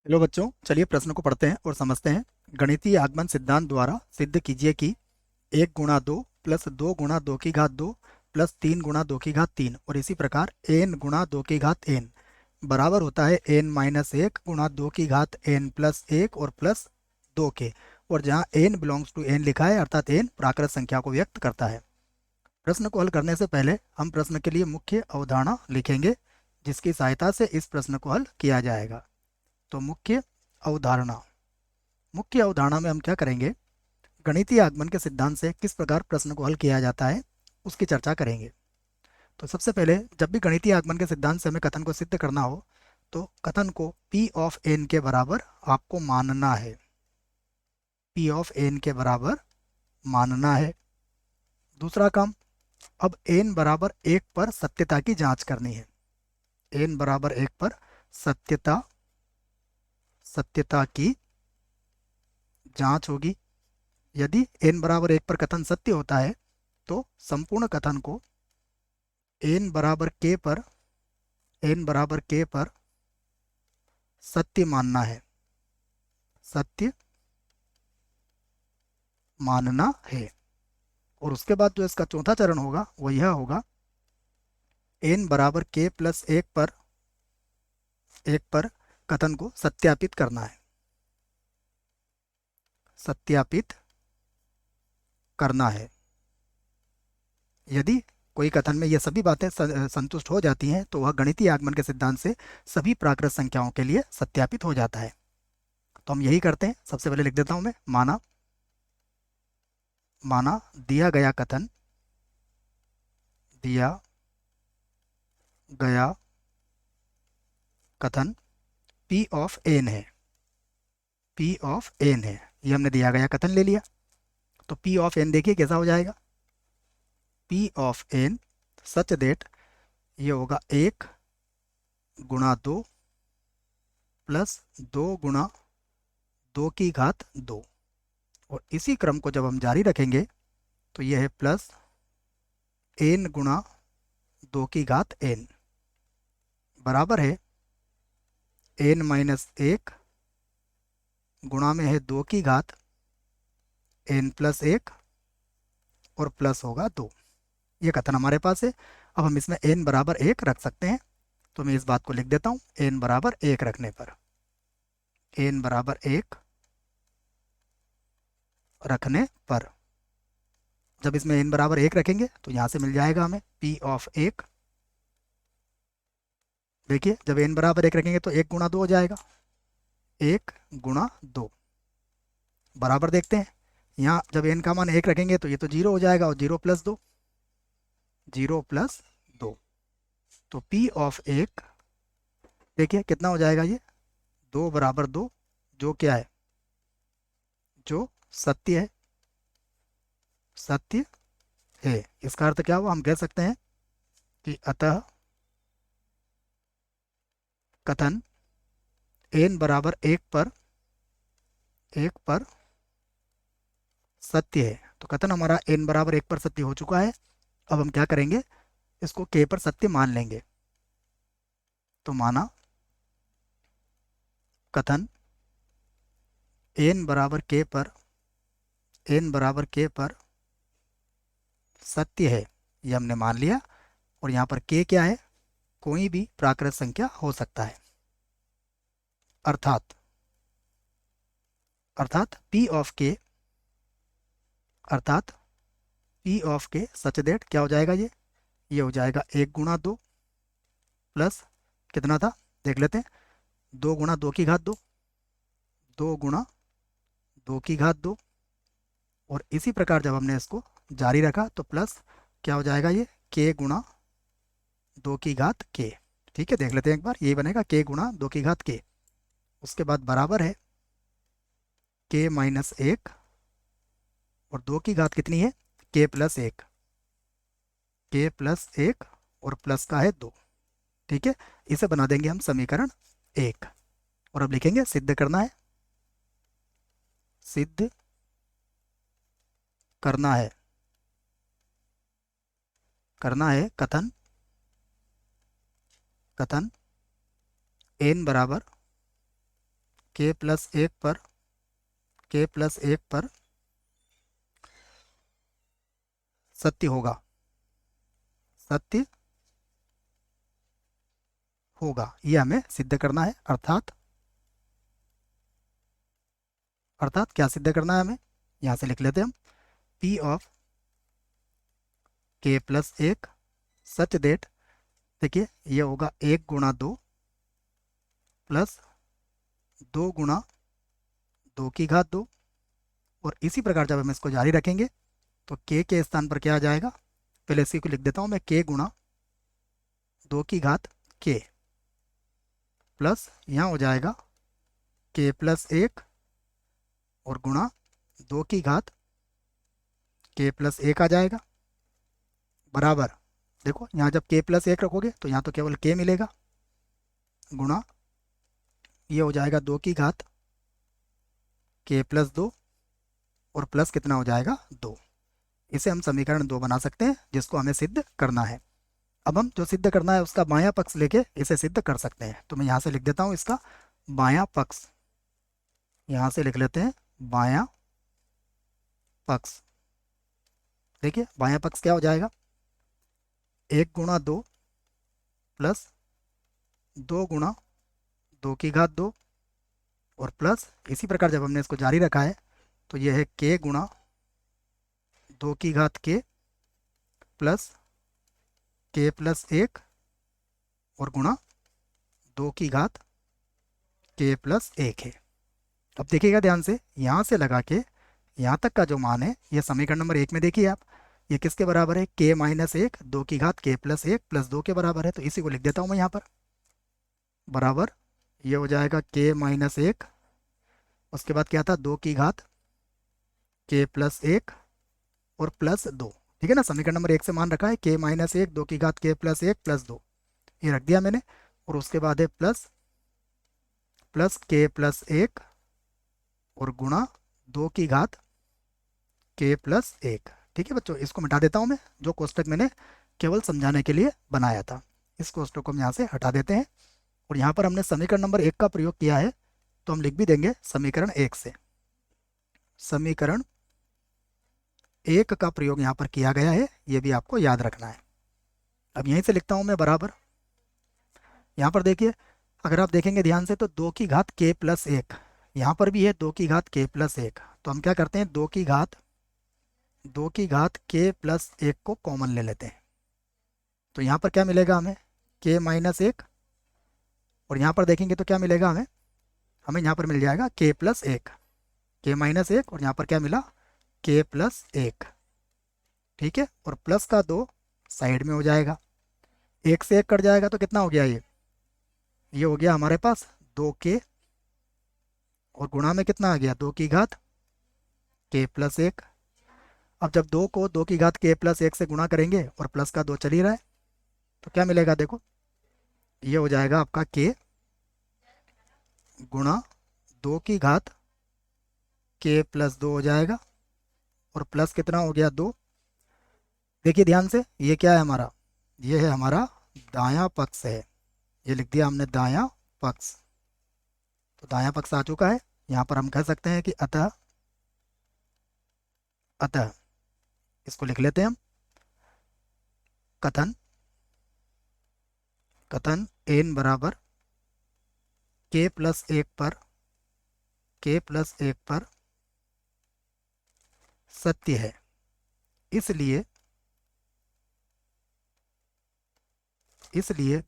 Hello बच्चों, चलिए प्रश्न को पढ़ते हैं और समझते हैं। गणितीय आगमन सिद्धांत द्वारा सिद्ध कीजिए कि 1 गुणा 2 प्लस 2 गुणा 2 की घात 2 प्लस 3 गुणा 2 की घात 3 और इसी प्रकार n गुणा 2 की घात n बराबर होता है n-1 गुणा 2 की घात n+1 और प्लस 2 के। और जहाँ n बिलोंग्स टू n लिखा है अर्थात n प्राकृत संख्या को व्यक्त करता है। प्रश्न को हल करने से पहले हम प्रश्न के लिए मुख्य अवधारणा लिखेंगे, जिसकी सहायता से इस प्रश्न को हल किया जाएगा। तो अवधारणा मुख्य अवधारणा में हम क्या करेंगे, गणितीय आगमन के सिद्धांत से किस प्रकार प्रश्न को हल किया जाता है उसकी चर्चा करेंगे। तो सबसे पहले, जब भी गणितीय आगमन के सिद्धांत से हमें कथन को सिद्ध करना हो तो कथन को P ऑफ n के बराबर आपको मानना है। P ऑफ n के बराबर मानना है। दूसरा काम, अब n बराबर 1 पर सत्यता की जांच करनी है। n बराबर 1 पर सत्यता सत्यता की जांच होगी। यदि n बराबर 1 पर कथन सत्य होता है तो संपूर्ण कथन को n बराबर k पर सत्य मानना है। सत्य मानना है। और उसके बाद जो इसका चौथा चरण होगा वो यह होगा, n बराबर k प्लस 1 पर कथन को सत्यापित करना है। सत्यापित करना है। यदि कोई कथन में ये सभी बातें संतुष्ट हो जाती हैं तो वह गणितीय आगमन के सिद्धांत से सभी प्राकृत संख्याओं के लिए सत्यापित हो जाता है। तो हम यही करते हैं। सबसे पहले लिख देता हूं मैं, माना माना दिया गया कथन P ऑफ n है। P ऑफ n है, ये हमने दिया गया कथन ले लिया। तो P ऑफ n देखिए कैसा हो जाएगा। P of n such that ये होगा 1 गुणा 2 प्लस 2 गुणा 2 की घात 2। और इसी क्रम को जब हम जारी रखेंगे तो यह है प्लस n गुणा 2 की घात n बराबर है n-1 गुणा में है 2 की घात n+1 और प्लस होगा 2। ये कथन हमारे पास है। अब हम इसमें n बराबर 1 रख सकते हैं। तो मैं इस बात को लिख देता हूँ, n बराबर 1 रखने पर, n बराबर 1 रखने पर जब इसमें n बराबर 1 रखेंगे तो यहाँ से मिल जाएगा हमें P ऑफ 1। देखिए, जब n बराबर 1 रखेंगे तो 1 गुणा 2 हो जाएगा। 1 गुणा 2 बराबर, देखते हैं यहाँ जब n का मान 1 रखेंगे तो ये तो 0 हो जाएगा, और 0+2 0+2। तो P ऑफ 1 देखिए कितना हो जाएगा, ये 2 बराबर 2, जो क्या है, जो सत्य है। सत्य है, इसका अर्थ क्या हुआ, हम कह सकते हैं कि अतः कथन n बराबर 1 पर सत्य है। तो कथन हमारा n बराबर 1 पर सत्य हो चुका है। अब हम क्या करेंगे, इसको k पर सत्य मान लेंगे। तो माना कथन n बराबर k पर सत्य है, ये हमने मान लिया। और यहाँ पर k क्या है, कोई भी प्राकृत संख्या हो सकता है। अर्थात अर्थात P ऑफ k अर्थात P of k such that क्या हो जाएगा, ये हो जाएगा 1 गुणा 2 प्लस कितना था, देख लेते हैं, 2 गुणा 2 की घात 2, 2 गुणा 2 की घात 2। और इसी प्रकार जब हमने इसको जारी रखा तो प्लस क्या हो जाएगा, ये k गुणा 2 की घात k। ठीक है, देख लेते हैं एक बार, ये बनेगा k गुणा 2 की घात k। उसके बाद बराबर है k-1 और 2 की घात कितनी है, k+1, k+1 और प्लस का है 2। ठीक है, इसे बना देंगे हम समीकरण 1। और अब लिखेंगे सिद्ध करना है। सिद्ध करना है कथन n बराबर k+1 पर सत्य होगा, सत्य होगा, ये हमें सिद्ध करना है। अर्थात क्या सिद्ध करना है हमें, यहाँ से लिख लेते हैं हम, P of k+1 such that, देखिए ये होगा 1 × 2 प्लस 2 × 2 और इसी प्रकार जब हम इसको जारी रखेंगे तो k के स्थान पर क्या आ जाएगा, पहले इसी को लिख देता हूँ मैं, k × 2 प्लस यहाँ हो जाएगा k+1 और गुणा 2 आ जाएगा, बराबर, देखो यहाँ जब k+1 रखोगे तो यहाँ तो केवल k मिलेगा, गुणा ये हो जाएगा 2 और प्लस कितना हो जाएगा 2। इसे हम समीकरण 2 बना सकते हैं जिसको हमें सिद्ध करना है। अब हम जो सिद्ध करना है उसका बायां पक्ष लेके इसे सिद्ध कर सकते हैं। तो मैं यहाँ से लिख देता हूँ इसका बायां पक्ष, यहाँ से लिख लेते हैं बायां पक्ष। देखिए बायां पक्ष क्या हो जाएगा, 1 × 2 प्लस 2 × 2 और प्लस इसी प्रकार जब हमने इसको जारी रखा है तो यह है k × 2 प्लस k+1 और गुणा 2 है। अब देखिएगा ध्यान से, यहाँ से लगा के यहाँ तक का जो मान है ये समीकरण नंबर 1 में देखिए आप, ये किसके बराबर है, k-1 2 प्लस 2 के बराबर है। तो इसी को लिख देता हूँ मैं यहाँ पर, बराबर ये हो जाएगा k-1, उसके बाद क्या था 2 और प्लस 2, ठीक है ना। समीकरण नंबर 1 से मान रखा है k-1 2 ये रख दिया मैंने, और उसके बाद है प्लस k+1 और गुणा 2 ठीक है बच्चों, इसको मिटा देता हूँ मैं, जो कोष्टक मैंने केवल समझाने के लिए बनाया था, इस कोष्टक को हम यहाँ से हटा देते हैं। और यहाँ पर हमने समीकरण नंबर 1 का प्रयोग किया है तो हम लिख भी देंगे समीकरण 1 से, समीकरण 1 का प्रयोग यहाँ पर किया गया है, ये भी आपको याद रखना है। अब यहीं से लिखता हूँ मैं बराबर, यहाँ पर देखिए अगर आप देखेंगे ध्यान से तो 2 k+1, यहाँ पर भी है 2 k+1, तो हम क्या करते हैं 2 k+1 को कॉमन ले लेते हैं। तो यहाँ पर क्या मिलेगा हमें, k-1, और यहाँ पर देखेंगे तो क्या मिलेगा हमें, यहाँ पर मिल जाएगा k+1, k-1 और यहाँ पर क्या मिला k+1, ठीक है। और प्लस का 2 साइड में हो जाएगा, 1 से 1 कट जाएगा तो कितना हो गया, ये हो गया हमारे पास 2k और गुणा में कितना आ गया 2 k+1। अब जब 2 को 2 k+1 से गुणा करेंगे और प्लस का 2 चल ही रहा है तो क्या मिलेगा, देखो ये हो जाएगा आपका k गुणा 2 k+2 हो जाएगा और प्लस कितना हो गया 2। देखिए ध्यान से, ये क्या है हमारा, ये है हमारा दायां पक्ष है, ये लिख दिया हमने दायां पक्ष। तो दायां पक्ष आ चुका है, यहाँ पर हम कह सकते हैं कि अतः इसको लिख लेते हैं हम, कथन n बराबर k+1 पर सत्य है, इसलिए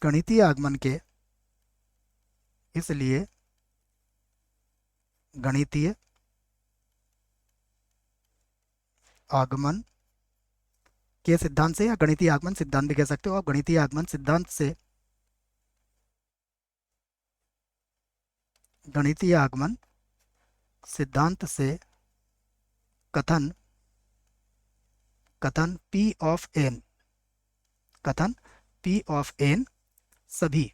गणितीय आगमन के सिद्धांत से, या गणितीय आगमन सिद्धांत भी कह सकते हो आप, गणितीय आगमन सिद्धांत से कथन P ऑफ n सभी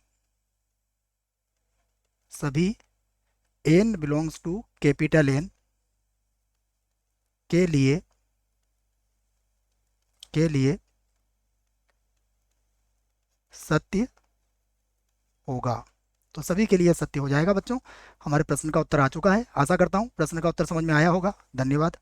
n belongs to capital N के लिए सत्य होगा। तो सभी के लिए सत्य हो जाएगा बच्चों। हमारे प्रश्न का उत्तर आ चुका है। आशा करता हूँ प्रश्न का उत्तर समझ में आया होगा। धन्यवाद।